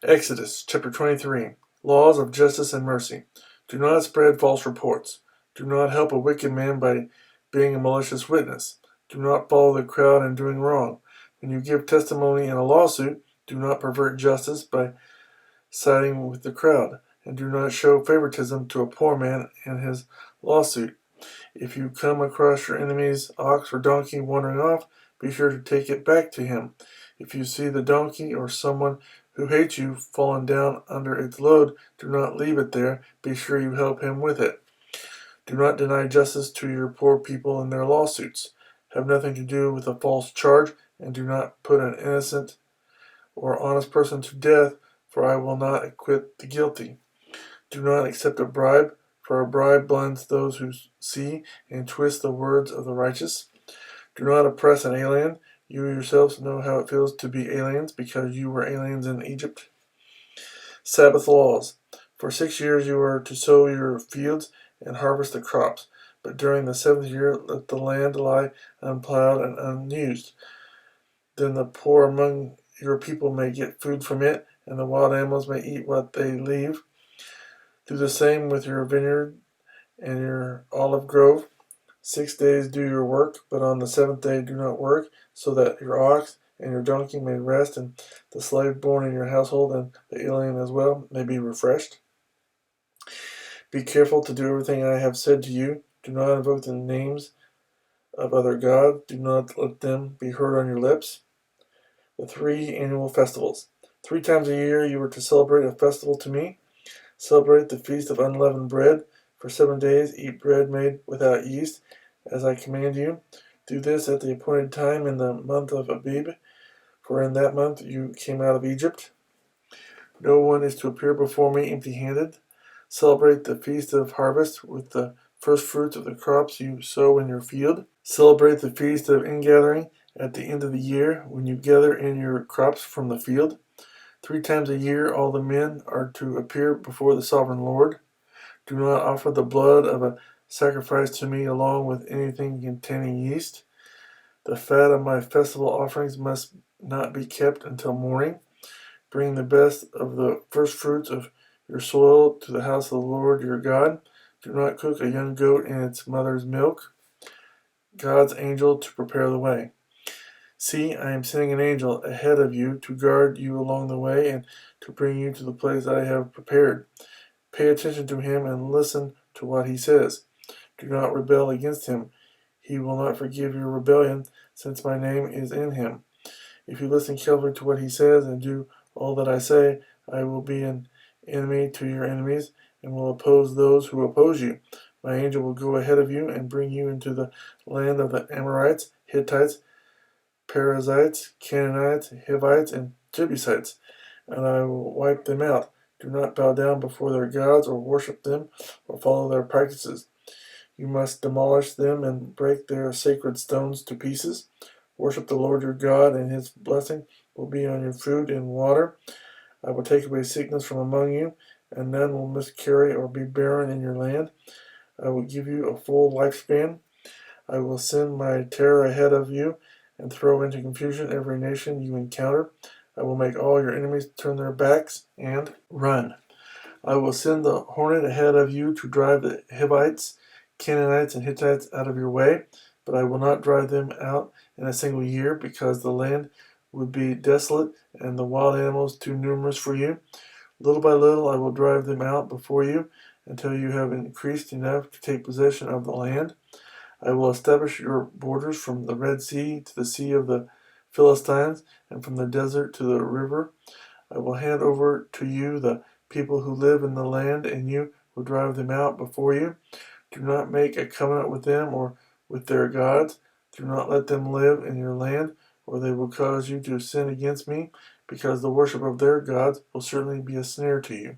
Exodus chapter 23. Laws of justice and mercy. Do not spread false reports. Do not help a wicked man by being a malicious witness. Do not follow the crowd in doing wrong. When you give testimony in a lawsuit, do not pervert justice by siding with the crowd, and do not show favoritism to a poor man in his lawsuit. If you come across your enemy's ox or donkey wandering off, be sure to take it back to him. If you see the donkey or someone who hates you fallen down under its load, do not leave it there. Be sure you help him with it. Do not deny justice to your poor people in their lawsuits. Have nothing to do with a false charge, and do not put an innocent or honest person to death, for I will not acquit the guilty. Do not accept a bribe, for a bribe blinds those who see and twists the words of the righteous. Do not oppress an alien. You yourselves know how it feels to be aliens, because you were aliens in Egypt. Sabbath laws. For 6 years you are to sow your fields and harvest the crops, but during the seventh year let the land lie unplowed and unused. Then the poor among your people may get food from it, and the wild animals may eat what they leave. Do the same with your vineyard and your olive grove. 6 days do your work, but on the seventh day do not work, so that your ox and your donkey may rest, and the slave born in your household and the alien as well may be refreshed. Be careful to do everything I have said to you. Do not invoke the names of other gods. Do not let them be heard on your lips. The 3 annual festivals. 3 times a year you are to celebrate a festival to me. Celebrate the feast of unleavened bread. For 7 days eat bread made without yeast, as I command you. Do this at the appointed time in the month of Abib, for in that month you came out of Egypt. No one is to appear before me empty-handed. Celebrate the feast of harvest with the first fruits of the crops you sow in your field. Celebrate the feast of ingathering at the end of the year, when you gather in your crops from the field. 3 times a year all the men are to appear before the sovereign Lord. Do not offer the blood of a sacrifice to me along with anything containing yeast. The fat of my festival offerings must not be kept until morning. Bring the best of the first fruits of your soil to the house of the Lord your God. Do not cook a young goat in its mother's milk. God's angel to prepare the way. See, I am sending an angel ahead of you to guard you along the way and to bring you to the place I have prepared. Pay attention to him and listen to what he says. Do not rebel against him. He will not forgive your rebellion, since my name is in him. If you listen carefully to what he says and do all that I say, I will be an enemy to your enemies and will oppose those who oppose you. My angel will go ahead of you and bring you into the land of the Amorites, Hittites, Perizzites, Canaanites, Hivites, and Jebusites, and I will wipe them out. Do not bow down before their gods or worship them or follow their practices. You must demolish them and break their sacred stones to pieces. Worship the Lord your God, and his blessing will be on your food and water. I will take away sickness from among you, and none will miscarry or be barren in your land. I will give you a full lifespan. I will send my terror ahead of you and throw into confusion every nation you encounter. I will make all your enemies turn their backs and run. I will send the hornet ahead of you to drive the Hivites, Canaanites, and Hittites out of your way, but I will not drive them out in a single year, because the land would be desolate and the wild animals too numerous for you. Little by little I will drive them out before you until you have increased enough to take possession of the land. I will establish your borders from the Red Sea to the Sea of the Philistines, and from the desert to the river. I will hand over to you the people who live in the land, and you will drive them out before you. Do not make a covenant with them or with their gods. Do not let them live in your land, or they will cause you to sin against me, because the worship of their gods will certainly be a snare to you.